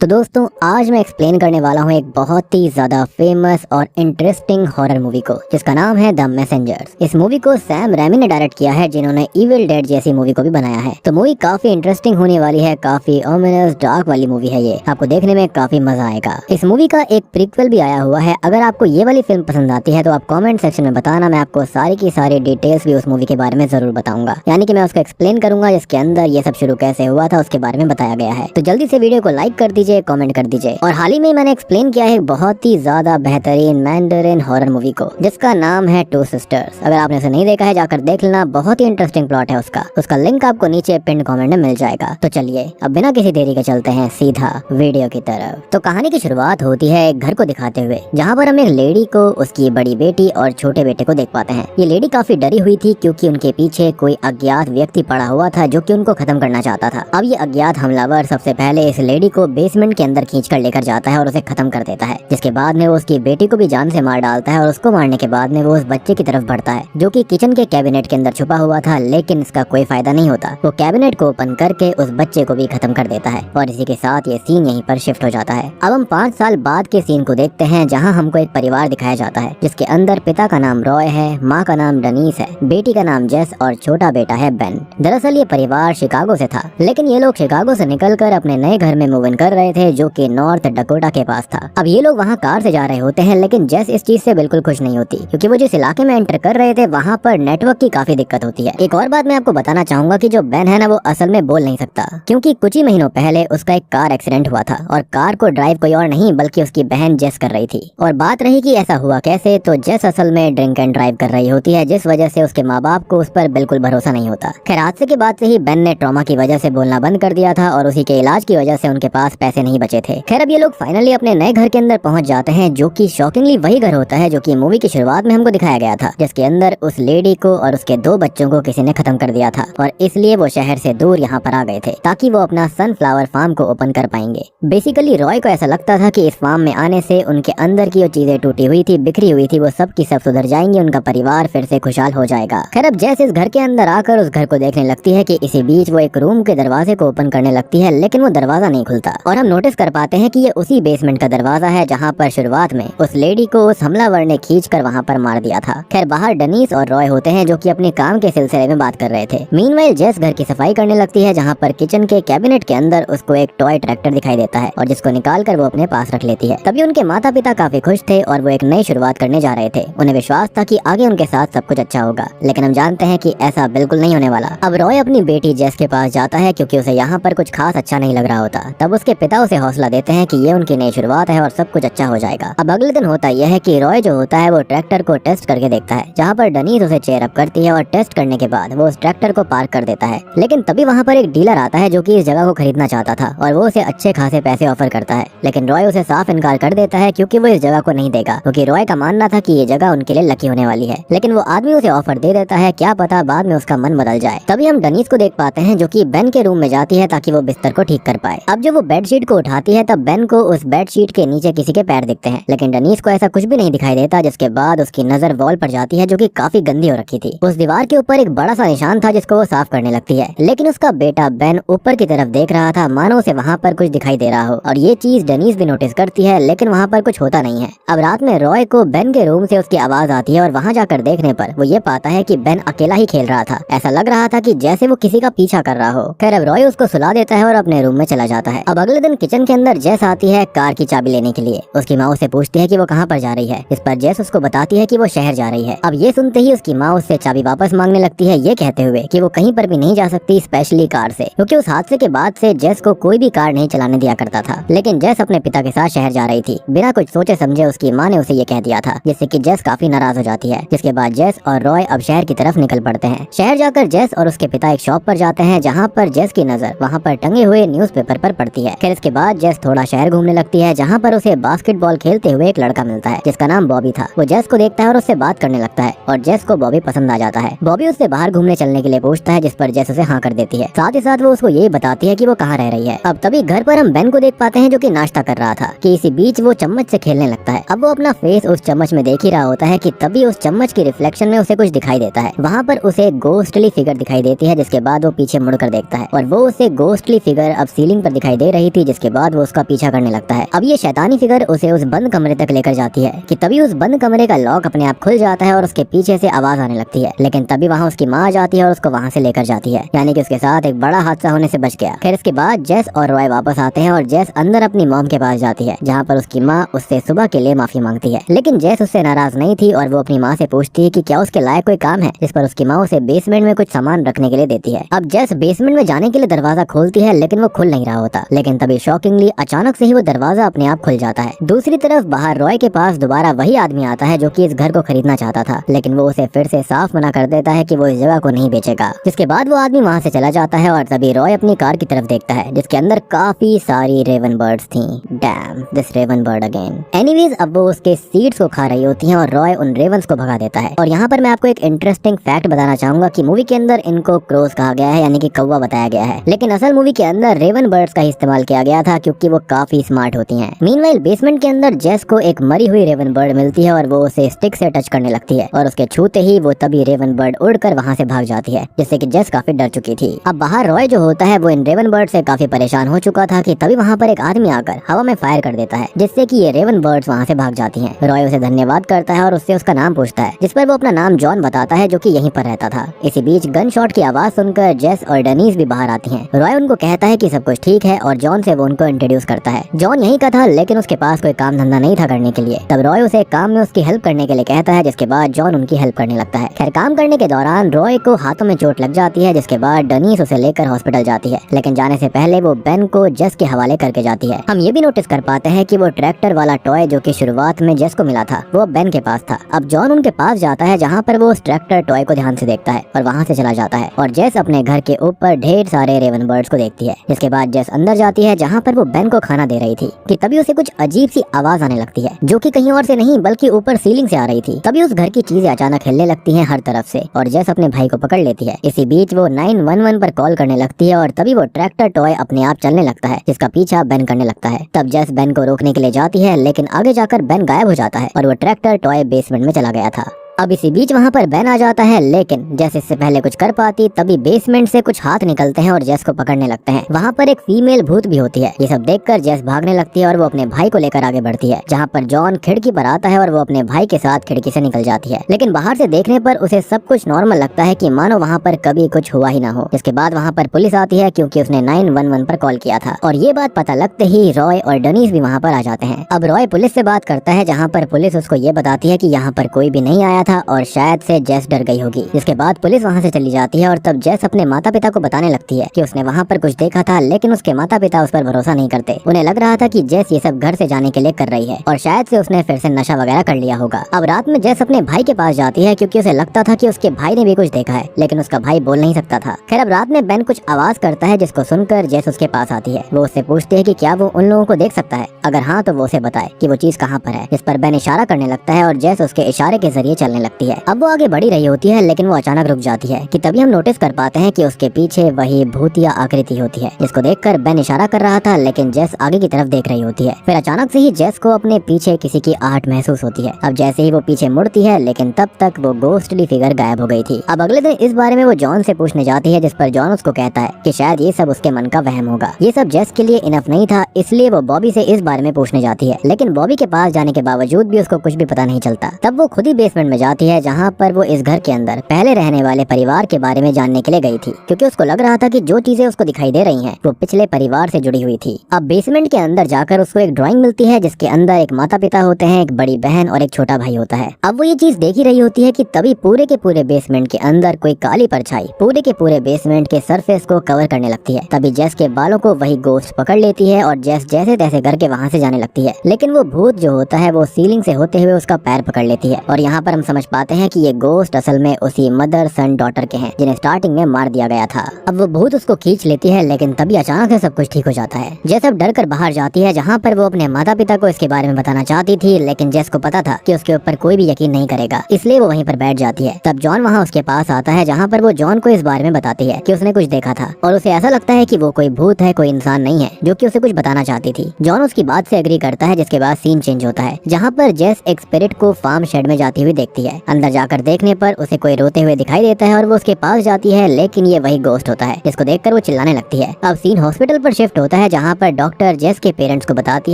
तो दोस्तों आज मैं एक्सप्लेन करने वाला हूँ एक बहुत ही ज्यादा फेमस और इंटरेस्टिंग हॉरर मूवी को जिसका नाम है द मैसेंजर्स। इस मूवी को सैम रेमी ने डायरेक्ट किया है जिन्होंने इविल डेड जैसी मूवी को भी बनाया है। तो मूवी काफी इंटरेस्टिंग होने वाली है, काफी ओमिनस डार्क वाली मूवी है। ये आपको देखने में काफी मजा आएगा। इस मूवी का एक प्रीक्वल भी आया हुआ है। अगर आपको ये वाली फिल्म पसंद आती है तो आप कॉमेंट सेक्शन में बताना, मैं आपको सारी की सारी डिटेल्स भी उस मूवी के बारे में जरूर बताऊंगा। यानी कि मैं उसको एक्सप्लेन करूंगा जिसके अंदर ये सब शुरू कैसे हुआ था उसके बारे में बताया गया है। तो जल्दी से वीडियो को लाइक कर दीजिए, कमेंट कर दीजिए। और हाल ही में मैंने एक्सप्लेन किया है बहुत ही ज्यादा बेहतरीन मैंडरिन हॉरर मूवी को जिसका नाम है टू सिस्टर्स। अगर आपने उसे नहीं देखा है जाकर देख लेना, बहुत ही इंटरेस्टिंग प्लॉट है उसका लिंक आपको नीचे पिन कमेंट में मिल जाएगा। तो चलिए अब बिना किसी देरी के चलते हैं सीधा वीडियो की तरफ। तो कहानी की शुरुआत होती है एक घर को दिखाते हुए जहाँ पर हम एक लेडी को, उसकी बड़ी बेटी और छोटे बेटे को देख पाते हैं। ये लेडी काफी डरी हुई थी क्योंकि उनके पीछे कोई अज्ञात व्यक्ति पड़ा हुआ था जो कि उनको खत्म करना चाहता था। अब ये अज्ञात हमलावर सबसे पहले इस लेडी को बेसमेंट के अंदर खींच कर लेकर जाता है और उसे खत्म कर देता है, जिसके बाद में वो उसकी बेटी को भी जान से मार डालता है। और उसको मारने के बाद में वो उस बच्चे की तरफ बढ़ता है जो कि किचन के कैबिनेट के अंदर छुपा हुआ था, लेकिन इसका कोई फायदा नहीं होता। वो कैबिनेट को ओपन करके उस बच्चे को भी खत्म कर देता है और इसी के साथ ये सीन यहीं पर शिफ्ट हो जाता है। अब हम 5 साल बाद के सीन को देखते हैं जहाँ हमको एक परिवार दिखाया जाता है जिसके अंदर पिता का नाम रॉय है, माँ का नाम डनीस है, बेटी का नाम जेस और छोटा बेटा है बेन। दरअसल ये परिवार शिकागो से था, लेकिन ये लोग शिकागो से निकलकर अपने नए घर में मूव इन कर रहे थे जो कि नॉर्थ डकोटा के पास था। अब ये लोग वहाँ कार से जा रहे होते हैं, लेकिन जेस इस चीज से बिल्कुल खुश नहीं होती क्योंकि वो जिस इलाके में एंटर कर रहे थे वहाँ पर नेटवर्क की काफी दिक्कत होती है। एक और बात मैं आपको बताना चाहूंगा कि जो बेन है ना, वो असल में बोल नहीं सकता क्योंकि कुछ ही महीनों पहले उसका एक कार एक्सीडेंट हुआ था और कार को ड्राइव कोई और नहीं बल्कि उसकी बहन जेस कर रही थी। और बात रही कि ऐसा हुआ कैसे, तो जेस असल में ड्रिंक एंड ड्राइव कर रही होती है जिस वजह से उसके माँ बाप को उस पर बिल्कुल भरोसा नहीं होता। खैर हादसे के बाद से ही बेन ने ट्रॉमा की वजह से बोलना बंद कर दिया था और उसी के इलाज की वजह से उनके पास पैसे नहीं बचे थे। खैर अब ये लोग फाइनली अपने नए घर के अंदर पहुंच जाते हैं जो कि शॉकिंगली वही घर होता है जो कि मूवी की शुरुआत में हमको दिखाया गया था, जिसके अंदर उस लेडी को और उसके 2 बच्चों को किसी ने खत्म कर दिया था और इसलिए वो शहर से दूर यहाँ पर आ गए थे ताकि वो अपना सनफ्लावर फार्म को ओपन कर पाएंगे। बेसिकली रॉय को ऐसा लगता था कि इस फार्म में आने से उनके अंदर की जो चीजें टूटी हुई थी, बिखरी हुई थी, वो सब की सब सुधर जाएंगी, उनका परिवार फिर से खुशहाल हो जाएगा। खैर अब जैसे इस घर के अंदर आकर उस घर को देखने लगती है कि इसी बीच वो एक रूम के दरवाजे को ओपन करने लगती है, लेकिन वो दरवाजा नहीं खुलता और हम नोटिस कर पाते हैं कि ये उसी बेसमेंट का दरवाजा है जहाँ पर शुरुआत में उस लेडी को उस हमलावर ने खींचकर वहाँ पर मार दिया था। खैर बाहर डनीस और रॉय होते हैं जो कि अपने काम के सिलसिले में बात कर रहे थे। मीनवाइल जेस घर की सफाई करने लगती है जहाँ पर किचन के कैबिनेट के अंदर उसको एक टॉय ट्रैक्टर दिखाई देता है और जिसको निकाल कर वो अपने पास रख लेती है। तभी उनके माता पिता काफी खुश थे और वो एक नई शुरुआत करने जा रहे थे। उन्हें विश्वास था कि आगे उनके साथ सब कुछ अच्छा होगा, लेकिन हम जानते हैं कि ऐसा बिल्कुल नहीं होने वाला। अब रॉय अपनी बेटी जेस के पास जाता है क्योंकि उसे यहाँ पर कुछ खास अच्छा नहीं लग रहा होता। तब उसके पिता उसे हौसला देते हैं कि ये उनकी नई शुरुआत है और सब कुछ अच्छा हो जाएगा। अब अगले दिन होता यह है कि रॉय जो होता है वो ट्रैक्टर को टेस्ट करके देखता है जहाँ पर डनीस उसे चेयर अप करती है और टेस्ट करने के बाद वो उस ट्रैक्टर को पार्क कर देता है। लेकिन तभी वहाँ पर एक डीलर आता है जो कि इस जगह को खरीदना चाहता था और वो उसे अच्छे खासे पैसे ऑफर करता है, लेकिन रॉय उसे साफ इनकार कर देता है क्योंकि वो इस जगह को नहीं देगा क्योंकि रॉय का मानना था कि ये जगह उनके लिए लकी होने वाली है। लेकिन वो आदमी उसे ऑफर दे देता है, क्या पता बाद में उसका मन बदल जाए। तभी हम डनीस को देख पाते हैं जो कि बेन के रूम में जाती है ताकि वो बिस्तर को ठीक कर पाए। अब जब वो बेडशीट को उठाती है तब बेन को उस बेडशीट के नीचे किसी के पैर दिखते हैं, लेकिन डनीस को ऐसा कुछ भी नहीं दिखाई देता। जिसके बाद उसकी नजर वॉल पर जाती है जो कि काफी गंदी हो रखी थी। उस दीवार के ऊपर एक बड़ा सा निशान था जिसको वो साफ करने लगती है, लेकिन उसका बेटा बेन ऊपर की तरफ देख रहा था मानो उसे वहाँ पर कुछ दिखाई दे रहा हो और ये चीज डनीस भी नोटिस करती है, लेकिन वहाँ पर कुछ होता नहीं है। अब रात में रॉय को बेन के रूम से उसकी आवाज आती है और वहाँ जाकर देखने पर वो ये पाता है कि बेन अकेला ही खेल रहा था। ऐसा लग रहा था कि जैसे वो किसी का पीछा कर रहा हो। खैर अब रॉय उसको सुला देता है और अपने रूम में चला जाता है। अब अगले दिन किचन के अंदर जेस आती है कार की चाबी लेने के लिए। उसकी माँ उससे पूछती है कि वो कहाँ पर जा रही है। इस पर जेस उसको बताती है कि वो शहर जा रही है। अब ये सुनते ही उसकी माँ उससे चाबी वापस मांगने लगती है, ये कहते हुए कि वो कहीं पर भी नहीं जा सकती, स्पेशली कार से, क्योंकि उस हादसे के बाद से जेस को कोई भी कार नहीं चलाने दिया करता था। लेकिन जेस अपने पिता के साथ शहर जा रही थी। बिना कुछ सोचे समझे उसकी माँ ने उसे ये कह दिया था, जिससे कि जेस काफी नाराज हो जाती है। जिसके बाद जेस और रॉय अब शहर की तरफ निकल पड़ते हैं। शहर जाकर जेस और उसके पिता एक शॉप पर जाते हैं जहाँ पर जेस की नजर वहाँ पर टंगे हुए न्यूज़पेपर पर पड़ती है। फिर इसके बाद जेस थोड़ा शहर घूमने लगती है जहाँ पर उसे बास्केटबॉल खेलते हुए एक लड़का मिलता है जिसका नाम बॉबी था। वो जेस को देखता है और उससे बात करने लगता है और जेस को बॉबी पसंद आ जाता है। बॉबी उससे बाहर घूमने चलने के लिए पूछता है जिस पर जेस उसे हाँ कर देती है। साथ ही साथ वो उसको ये बताती है कि वो कहाँ रह रही है। अब तभी घर पर हम बेन को देख पाते हैं जो कि नाश्ता कर रहा था कि इसी बीच वो चम्मच से खेलने लगता है। अब वो अपना फेस उस चम्मच में देख ही रहा होता है कि तभी उस चम्मच की रिफ्लेक्शन में उसे कुछ दिखाई देता है। वहाँ पर उसे गोस्टली फिगर दिखाई देती है। जिसके बाद वो पीछे मुड़कर देखता है और वो उसे गोस्टली फिगर अब सीलिंग पर दिखाई दे रही थी जिसके बाद वो उसका पीछा करने लगता है। अब ये शैतानी फिगर उसे उस बंद कमरे तक लेकर जाती है कि तभी उस बंद कमरे का लॉक अपने आप खुल जाता है और उसके पीछे से आवाज आने लगती है। लेकिन तभी वहाँ उसकी माँ आ जाती है और उसको वहाँ से लेकर जाती है, यानी कि उसके साथ एक बड़ा हादसा होने से बच गया। खैर इसके बाद जेस और रॉय वापस आते हैं और जेस अंदर अपनी मॉम के पास जाती है, जहाँ पर उसकी माँ उससे सुबह के लिए माफी मांगती है। लेकिन जेस उससे नाराज नहीं थी और वो अपनी माँ से पूछती है कि क्या उसके लायक कोई काम है, जिस पर उसकी माँ उसे बेसमेंट में कुछ सामान रखने के लिए देती है। अब जेस बेसमेंट में जाने के लिए दरवाजा खोलती है, लेकिन वो खुल नहीं रहा होता। लेकिन तभी शॉकिंगली अचानक से ही वो दरवाजा अपने आप खुल जाता है। दूसरी तरफ बाहर रॉय के पास दोबारा वही आदमी आता है जो कि इस घर को खरीदना चाहता था, लेकिन वो उसे फिर से साफ मना कर देता है कि वो इस जगह को नहीं बेचेगा। जिसके बाद वो आदमी वहाँ से चला जाता है और तभी रॉय अपनी कार की तरफ देखता है, जिसके अंदर काफी सारी रेवन बर्ड्स थी। Damn, this raven bird again. Anyways, अब वो उसके सीड्स को खा रही होती हैं और रॉय उन रेवंस को भगा देता है। और यहाँ पर मैं आपको एक इंटरेस्टिंग फैक्ट बताना चाहूंगा कि मूवी के अंदर इनको क्रोस कहा गया है, यानी कि कौवा बताया गया है, लेकिन असल मूवी के अंदर रेवन बर्ड्स का इस्तेमाल किया गया था क्योंकि वो काफी स्मार्ट होती हैं। मीनवाइल बेसमेंट के अंदर जेस को एक मरी हुई रेवन बर्ड मिलती है और वो उसे स्टिक से टच करने लगती है और उसके छूते ही वो तभी रेवन बर्ड उड़कर वहाँ से भाग जाती है, जिससे कि जेस काफी डर चुकी थी। अब बाहर रॉय जो होता है वो इन रेवन बर्ड से काफी परेशान हो चुका था कि तभी वहाँ पर एक आदमी आकर हवा में फायर कर देता है, जिससे कि ये रेवन बर्ड्स वहाँ से भाग जाती हैं। रॉय उसे धन्यवाद करता है और उससे उसका नाम पूछता है, जिस पर वो अपना नाम जॉन बताता है, जो कि यहीं पर रहता था। इसी बीच गन शॉट की आवाज सुनकर जेस और डेनीज भी बाहर आती हैं। रॉय उनको कहता है कि सब कुछ ठीक है और जॉन से वो उनको इंट्रोड्यूस करता है। जॉन यहीं का था, लेकिन उसके पास कोई काम धंधा नहीं था करने के लिए। तब रॉय उसे काम में उसकी हेल्प करने के लिए कहता है, जिसके बाद जॉन उनकी हेल्प करने लगता है। खैर काम करने के दौरान रॉय को हाथों में चोट लग जाती है, जिसके बाद डेनीज उसे लेकर हॉस्पिटल जाती है, लेकिन जाने से पहले वो बेन को जेस के हवाले करके जाती है। हम ये भी नोटिस कर पाते हैं कि वो ट्रैक्टर वाला टॉय जो कि शुरुआत में जेस को मिला था वो बेन के पास था। अब जॉन उनके पास जाता है, जहाँ पर वो उस ट्रैक्टर टॉय को ध्यान से देखता है और वहाँ से चला जाता है। और जेस अपने घर के ऊपर ढेर सारे रेवन बर्ड्स को देखती है। जिसके बाद जेस अंदर जाती है, जहाँ पर वो बेन को खाना दे रही थी कि तभी उसे कुछ अजीब सी आवाज आने लगती है, जो कि कहीं और से नहीं बल्कि ऊपर सीलिंग से आ रही थी। तभी उस घर की चीजें अचानक हिलने लगती हैं हर तरफ से और जेस अपने भाई को पकड़ लेती है। इसी बीच वो 911 पर कॉल करने लगती है और तभी वो ट्रैक्टर टॉय अपने आप चलने लगता है, जिसका पीछा बेन करने लगता है। तब जेस बेन को रोकने के लिए जाती है, लेकिन आगे जाकर बेन गायब हो जाता है और वो ट्रैक्टर टॉय बेसमेंट में चला गया था। अब इसी बीच वहाँ पर बेन आ जाता है, लेकिन जेस इससे पहले कुछ कर पाती तभी बेसमेंट से कुछ हाथ निकलते हैं और जेस को पकड़ने लगते हैं। वहाँ पर एक फीमेल भूत भी होती है। ये सब देखकर जेस भागने लगती है और वो अपने भाई को लेकर आगे बढ़ती है, जहाँ पर जॉन खिड़की पर आता है और वो अपने भाई के साथ खिड़की से निकल जाती है। लेकिन बाहर से देखने पर उसे सब कुछ नॉर्मल लगता है कि मानो वहाँ पर कभी कुछ हुआ ही ना हो। इसके बाद वहाँ पर पुलिस आती है क्योंकि उसने 911 पर कॉल किया था और ये बात पता लगते ही रॉय और डेनीज भी वहाँ पर आ जाते हैं। अब रॉय पुलिस से बात करता है, जहाँ पर पुलिस उसको ये बताती है कि यहाँ पर कोई भी नहीं आया था और शायद से जेस डर गई होगी। जिसके बाद पुलिस वहाँ से चली जाती है और तब जेस अपने माता पिता को बताने लगती है कि उसने वहाँ पर कुछ देखा था, लेकिन उसके माता पिता उस पर भरोसा नहीं करते। उन्हें लग रहा था कि जेस ये सब घर से जाने के लिए कर रही है और शायद से उसने फिर से नशा वगैरह कर लिया होगा। अब रात में जेस अपने भाई के पास जाती है क्योंकि उसे लगता था कि उसके भाई ने भी कुछ देखा है, लेकिन उसका भाई बोल नहीं सकता था। खैर अब रात में बेन कुछ आवाज करता है, जिसको सुनकर जेस उसके पास आती है। वो उससे पूछती है कि क्या वो उन लोगों को देख सकता है, अगर हाँ तो वो उसे बताए कि वो चीज कहाँ पर है। इस पर बेन इशारा करने लगता है और जेस उसके इशारे के जरिए चलने लगती है। अब वो आगे बढ़ी रही होती है, लेकिन वो अचानक रुक जाती है कि तभी हम नोटिस कर पाते हैं कि उसके पीछे वही भूतिया आकृति होती है, जिसको देखकर बेन इशारा कर रहा था, लेकिन जेस आगे की तरफ देख रही होती है। फिर अचानक से ही जेस को अपने पीछे किसी की आहट महसूस होती है। अब जैसे ही वो पीछे मुड़ती है, लेकिन तब तक वो गोस्टली फिगर गायब हो गई थी। अब अगले दिन इस बारे में वो जॉन से पूछने जाती है, जिस पर जॉन उसको कहता है कि शायद ये सब उसके मन का वहम होगा। ये सब जेस के लिए इनफ नहीं था, इसलिए वो बॉबी से इस बारे में पूछने जाती है, लेकिन बॉबी के पास जाने के बावजूद भी उसको कुछ भी पता नहीं चलता। तब वो खुद ही बेसमेंट में जाती है, जहाँ पर वो इस घर के अंदर पहले रहने वाले परिवार के बारे में जानने के लिए गई थी, क्योंकि उसको लग रहा था कि जो चीजें उसको दिखाई दे रही हैं वो पिछले परिवार से जुड़ी हुई थी। अब बेसमेंट के अंदर जाकर उसको एक ड्राइंग मिलती है, जिसके अंदर एक माता पिता होते हैं, एक बड़ी बहन और एक छोटा भाई होता है। अब वो ये चीज देख ही रही होती है कि तभी पूरे के पूरे बेसमेंट के अंदर कोई काली परछाई पूरे के पूरे बेसमेंट के सरफेस को कवर करने लगती है। तभी जेस के बालों को वही गोश्त पकड़ लेती है और जेस जैसे तैसे करके वहाँ से जाने लगती है, लेकिन वो भूत जो होता है वो सीलिंग से होते हुए उसका पैर पकड़ लेती है। और यहाँ पर हम समझ पाते हैं कि ये गोश्त असल में उसी मदर सन डॉटर के हैं, जिन्हें स्टार्टिंग में मार दिया गया था। अब वो भूत उसको खींच लेती है, लेकिन तभी अचानक से सब कुछ ठीक हो जाता है। जेस अब डर कर बाहर जाती है, जहाँ पर वो अपने माता पिता को इसके बारे में बताना चाहती थी, लेकिन जेस को पता था कि उसके ऊपर कोई भी यकीन नहीं करेगा, इसलिए वो वहीं पर बैठ जाती है। तब जॉन वहाँ उसके पास आता है, जहाँ पर वो जॉन को इस बारे में बताती है कि उसने कुछ देखा था और उसे ऐसा लगता है कि वो कोई भूत है, कोई इंसान नहीं है, जो कि उसे कुछ बताना चाहती थी। जॉन उसकी बात से एग्री करता है, जिसके बाद सीन चेंज होता है, जहाँ पर जेस एक स्पिरिट को फार्म शेड में जाती हुई देखती जाती है। अंदर जाकर देखने पर उसे कोई रोते हुए दिखाई देता है और वो उसके पास जाती है, लेकिन ये वही गोस्ट होता है, जिसको देखकर वो चिल्लाने लगती है। अब सीन हॉस्पिटल पर शिफ्ट होता है, जहाँ पर डॉक्टर जेस के पेरेंट्स को बताती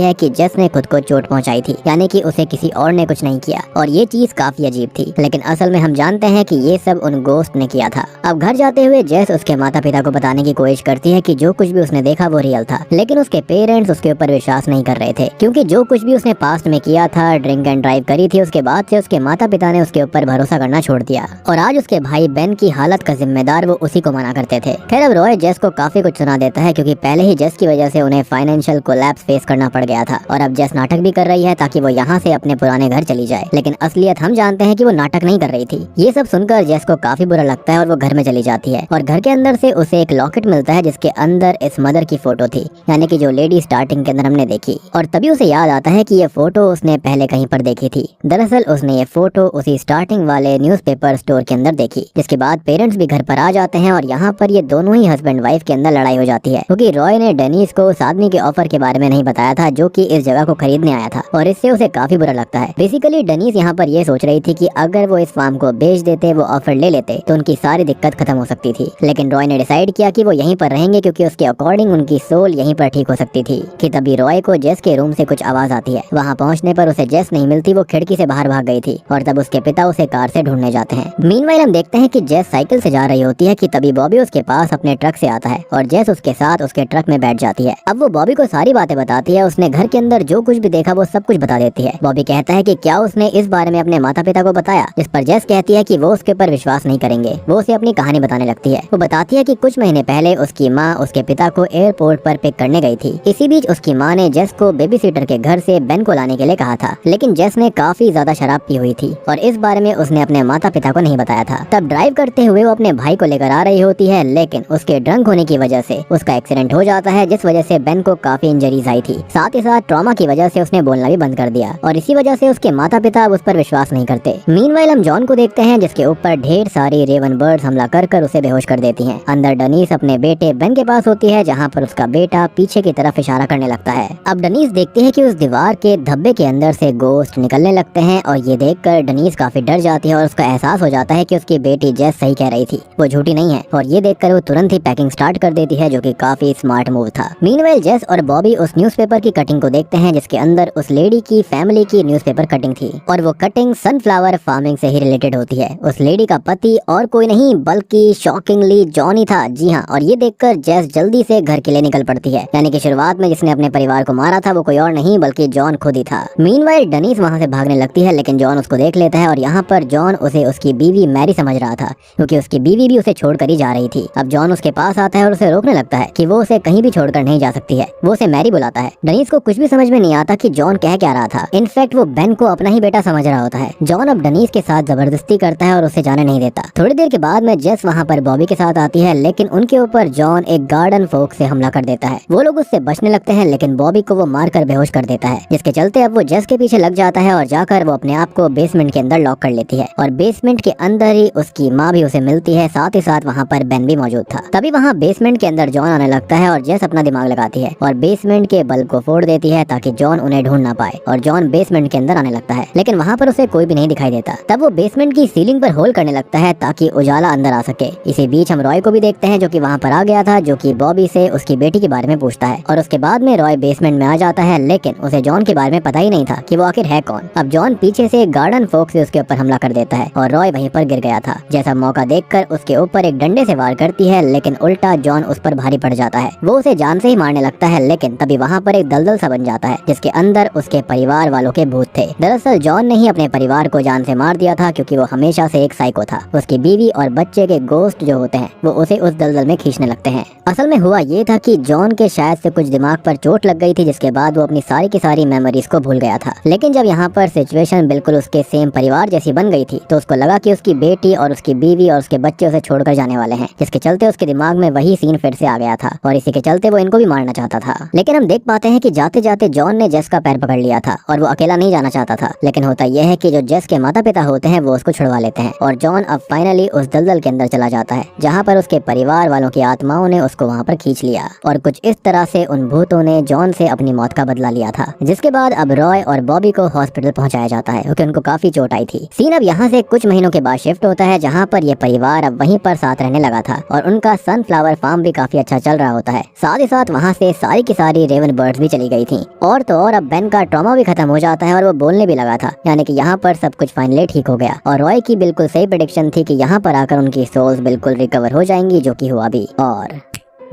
है कि जेस ने खुद को चोट पहुंचाई थी, यानी कि उसे किसी और ने कुछ नहीं किया। और ये चीज काफी अजीब थी, लेकिन असल में हम जानते हैं कि ये सब उन गोस्ट ने किया था। अब घर जाते हुए जेस उसके माता पिता को बताने की कोशिश करती है कि जो कुछ भी उसने देखा वो रियल था, लेकिन उसके पेरेंट्स उसके ऊपर विश्वास नहीं कर रहे थे, क्योंकि जो कुछ भी उसने पास्ट में किया था, ड्रिंक एंड ड्राइव करी थी, उसके बाद से उसके माता पिता ने उसके ऊपर भरोसा करना छोड़ दिया और आज उसके भाई बेन की हालत का जिम्मेदार वो उसी को माना करते थे। खैर अब रॉय जेस को काफी कुछ सुना देता है, क्योंकि पहले ही जेस की वजह से उन्हें फाइनेंशियल कोलैप्स फेस करना पड़ गया था और अब जेस नाटक भी कर रही है ताकि वो यहाँ से अपने पुराने घर चली जाए, लेकिन असलियत हम जानते हैं कि वो नाटक नहीं कर रही थी। ये सब सुनकर जेस को काफी बुरा लगता है और वो घर में चली जाती है और घर के अंदर से उसे एक लॉकेट मिलता है जिसके अंदर इस मदर की फोटो थी, यानी कि जो लेडी स्टार्टिंग के अंदर हमने देखी। और तभी उसे याद आता है कि ये फोटो उसने पहले कहीं पर देखी थी। दरअसल उसने ये फोटो उसी स्टार्टिंग वाले न्यूज़पेपर स्टोर के अंदर देखी, जिसके बाद पेरेंट्स भी घर पर आ जाते हैं और यहाँ पर ये दोनों ही हस्बैंड वाइफ के अंदर लड़ाई हो जाती है, क्योंकि रॉय ने डेनिस को उस आदमी के ऑफर के बारे में नहीं बताया था जो कि इस जगह को खरीदने आया था और इससे उसे काफी बुरा लगता है। बेसिकली डेनिस यहाँ पर ये सोच रही थी कि अगर वो इस फार्म को बेच देते, वो ऑफर ले लेते, तो उनकी सारी दिक्कत खत्म हो सकती थी, लेकिन रॉय ने डिसाइड किया कि वो यहीं पर रहेंगे, क्योंकि उसके अकॉर्डिंग उनकी सोल यहीं पर ठीक हो सकती थी। कि तभी रॉय को जेस के रूम से कुछ आवाज आती है। वहाँ पहुँचने पर उसे जेस नहीं मिलती, वो खिड़की से बाहर भाग गई थी और तब उसके पिता उसे कार से ढूंढने जाते हैं। मीनवाइल हम देखते हैं कि जेस साइकिल से जा रही होती है कि तभी बॉबी उसके पास अपने ट्रक से आता है और जेस उसके साथ उसके ट्रक में बैठ जाती है। अब वो बॉबी को सारी बातें बताती है, उसने घर के अंदर जो कुछ भी देखा वो सब कुछ बता देती है। बॉबी कहता है कि क्या उसने इस बारे में अपने माता पिता को बताया, जिस पर जेस कहती है कि वो उसके ऊपर विश्वास नहीं करेंगे। वो उसे अपनी कहानी बताने लगती है। वो बताती है कि कुछ महीने पहले उसकी माँ उसके पिता को एयरपोर्ट पर पिक करने गई थी। इसी बीच उसकी माँ ने जेस को बेबी सीटर के घर से बेन को लाने के लिए कहा था, लेकिन जेस ने काफी ज्यादा शराब पी हुई थी और इस बारे में उसने अपने माता पिता को नहीं बताया था। तब ड्राइव करते हुए वो अपने भाई को लेकर आ रही होती है, लेकिन उसके ड्रंक होने की वजह से उसका एक्सीडेंट हो जाता है, जिस वजह से बेन को काफी इंजरीज आई थी। साथ ही साथ ट्रॉमा की वजह से उसने बोलना भी बंद कर दिया और इसी वजह से उसके माता पिता अब उस पर विश्वास नहीं करते। मीनवाइल हम जॉन को देखते हैं, जिसके ऊपर ढेर सारी रेवन बर्ड्स हमला कर उसे बेहोश कर देती हैं। अंदर डनीस अपने बेटे बेन के पास होती है, जहाँ पर उसका बेटा पीछे की तरफ इशारा करने लगता है। अब डनीस देखती है कि उस दीवार के धब्बे के अंदर से गोस्ट निकलने लगते हैं और ये देखकर डनीस काफी डर जाती है और उसका एहसास हो जाता है कि उसकी बेटी जेस सही कह रही थी, वो झूठी नहीं है। और ये देखकर वो तुरंत ही पैकिंग स्टार्ट कर देती है, जो कि काफी स्मार्ट मूव था। मीनवाइल जेस और बॉबी उस न्यूज़पेपर की कटिंग को देखते हैं, जिसके अंदर उस लेडी की फैमिली की न्यूज़पेपर कटिंग थी और वो कटिंग सनफ्लावर फार्मिंग से ही रिलेटेड होती है। उस लेडी का पति और कोई नहीं बल्कि शॉकिंगली जॉन ही था। जी हाँ, और ये देखकर जेस जल्दी से घर के लिए निकल पड़ती है, यानी कि शुरुआत में जिसने अपने परिवार को मारा था वो कोई और नहीं बल्कि जॉन खुद ही था। मीनवाइल डनीस वहाँ से भागने लगती है, लेकिन जॉन उसको देख लेता है और यहाँ पर जॉन उसे उसकी बीवी मैरी समझ रहा था, क्योंकि उसकी बीवी भी उसे छोड़कर ही जा रही थी। अब जॉन उसके पास आता है और उसे रोकने लगता है कि वो उसे कहीं भी छोड़कर नहीं जा सकती है। वो उसे मैरी बुलाता है। डनीस को कुछ भी समझ में नहीं आता कि जॉन कह क्या रहा था। इनफैक्ट वो बेन को अपना ही बेटा समझ रहा होता है। जॉन अब डनीस के साथ जबरदस्ती करता है और उसे जाने नहीं देता। थोड़ी देर के बाद में जेस वहाँ पर बॉबी के साथ आती है, लेकिन उनके ऊपर जॉन एक गार्डन फोक से हमला कर देता है। वो लोग उससे बचने लगते हैं, लेकिन बॉबी को वो मारकर बेहोश कर देता है, जिसके चलते अब वो जेस के पीछे लग जाता है और जाकर वो अपने आप को बेसमेंट के अंदर लॉक कर लेती है और बेसमेंट के अंदर ही उसकी माँ भी उसे मिलती है। साथ ही साथ वहाँ पर बेन भी मौजूद था। तभी वहाँ बेसमेंट के अंदर जॉन आने लगता है और जेस अपना दिमाग लगाती है और बेसमेंट के बल्ब को फोड़ देती है ताकि जॉन उन्हें ढूंढ ना पाए और जॉन बेसमेंट के अंदर आने लगता है, लेकिन वहाँ पर उसे कोई भी नहीं दिखाई देता। तब वो बेसमेंट की सीलिंग पर होल करने लगता है ताकि उजाला अंदर आ सके। इसी बीच हम रॉय को भी देखते हैं, जो कि वहाँ पर आ गया था, जो कि बॉबी से उसकी बेटी के बारे में पूछता है और उसके बाद में रॉय बेसमेंट में आ जाता है, लेकिन उसे जॉन के बारे में पता ही नहीं था कि वो आखिर है कौन। अब जॉन पीछे से गार्डन फोक से उसके ऊपर हमला कर देता है और रॉय वहीं पर गिर गया था। जैसा मौका देखकर उसके ऊपर एक डंडे से वार करती है, लेकिन उल्टा जॉन उस पर भारी पड़ जाता है। वो उसे जान से ही मारने लगता है, लेकिन तभी वहाँ पर एक दलदल सा बन जाता है, जिसके अंदर उसके परिवार वालों के भूत थे। दरअसल जॉन ने ही अपने परिवार को जान से मार दिया था, क्योंकि वो हमेशा से एक साइको था। उसकी बीवी और बच्चे के गोस्ट जो होते हैं वो उसे उस दलदल में खींचने लगते हैं। असल में हुआ ये था कि जॉन के शायद से कुछ दिमाग पर चोट लग गई थी, जिसके बाद वो अपनी सारी की सारी मेमोरीज को भूल गया था। लेकिन जब यहाँ पर सिचुएशन बिल्कुल उसके सेम परिवार जैसी बन गई थी, तो उसको लगा कि उसकी बेटी और उसकी बीवी और उसके बच्चे उसे छोड़कर जाने वाले हैं, जिसके चलते उसके दिमाग में वही सीन फिर से आ गया था और इसी के चलते वो इनको भी मारना चाहता था। लेकिन हम देख पाते हैं कि जाते जाते जॉन ने जेस का पैर पकड़ लिया था और वो अकेला नहीं जाना चाहता था। लेकिन होता यह है कि जो जेस के माता पिता होते हैं वो उसको छुड़वा लेते हैं और जॉन अब फाइनली उस दलदल के अंदर चला जाता है, जहाँ पर उसके परिवार वालों की आत्माओं ने उसको वहाँ पर खींच लिया और कुछ इस तरह से उन भूतों ने जॉन से अपनी मौत का बदला लिया था। जिसके बाद अब रॉय और बॉबी को हॉस्पिटल पहुँचाया जाता है, क्योंकि उनको काफी चोट आई दिखाई थी। सीन अब यहाँ से कुछ महीनों के बाद शिफ्ट होता है, जहाँ पर ये परिवार अब वहीं पर साथ रहने लगा था और उनका सनफ्लावर फार्म भी काफी अच्छा चल रहा होता है। साथ ही साथ वहाँ से सारी की सारी रेवन बर्ड्स भी चली गई थी। और तो और अब बेन का ट्रॉमा भी खत्म हो जाता है और वो बोलने भी लगा था, यानी कि यहाँ पर सब कुछ फाइनली ठीक हो गया। और रॉय की बिल्कुल सही प्रेडिक्शन थी कि यहाँ पर आकर उनकी सोल्स बिल्कुल रिकवर हो जाएंगी, जो कि हुआ भी। और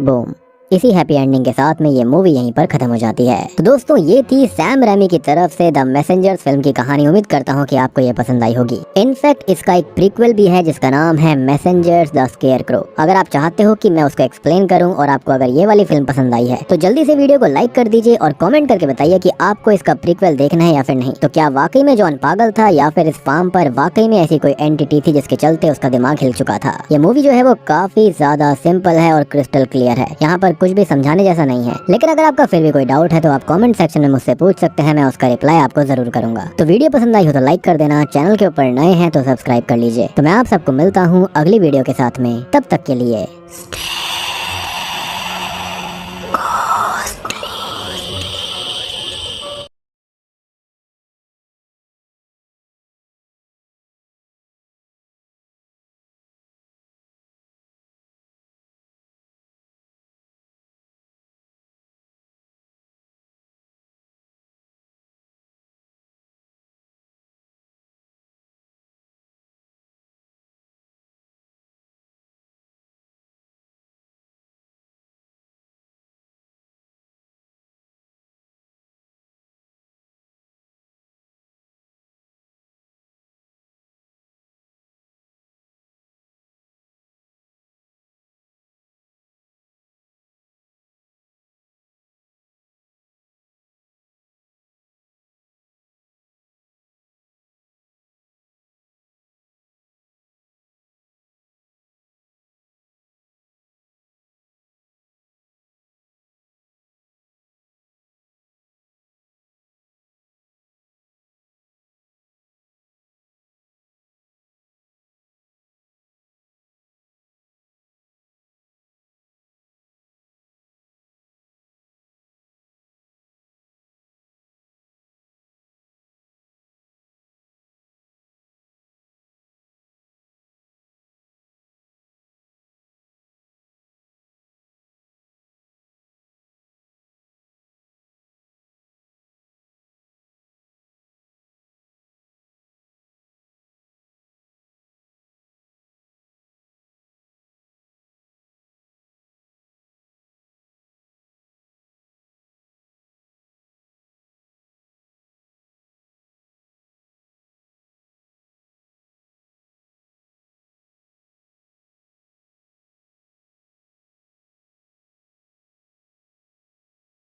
बूम, इसी हैप्पी एंडिंग के साथ में ये मूवी यहीं पर खत्म हो जाती है। तो दोस्तों, ये थी सैम रैमी की तरफ से द मैसेंजर्स फिल्म की कहानी। उम्मीद करता हूँ कि आपको ये पसंद आई होगी। इनफैक्ट इसका एक प्रीक्वल भी है जिसका नाम है मैसेंजर्स द स्केयरक्रो। अगर आप चाहते हो कि मैं उसको एक्सप्लेन करूँ और आपको अगर ये वाली फिल्म पसंद आई है तो जल्दी से वीडियो को लाइक कर दीजिए और कॉमेंट करके बताइए कि आपको इसका प्रीक्वल देखना है या फिर नहीं। तो क्या वाकई में जॉन पागल था या फिर इस फार्म पर वाकई में ऐसी कोई एंटिटी थी जिसके चलते उसका दिमाग हिल चुका था। ये मूवी जो है वो काफी ज्यादा सिंपल है और क्रिस्टल क्लियर है। यहाँ पर कुछ भी समझाने जैसा नहीं है। लेकिन अगर आपका फिर भी कोई डाउट है तो आप कमेंट सेक्शन में मुझसे पूछ सकते हैं, मैं उसका रिप्लाई आपको जरूर करूंगा। तो वीडियो पसंद आई हो तो लाइक कर देना, चैनल के ऊपर नए हैं तो सब्सक्राइब कर लीजिए। तो मैं आप सबको मिलता हूँ अगली वीडियो के साथ में, तब तक के लिए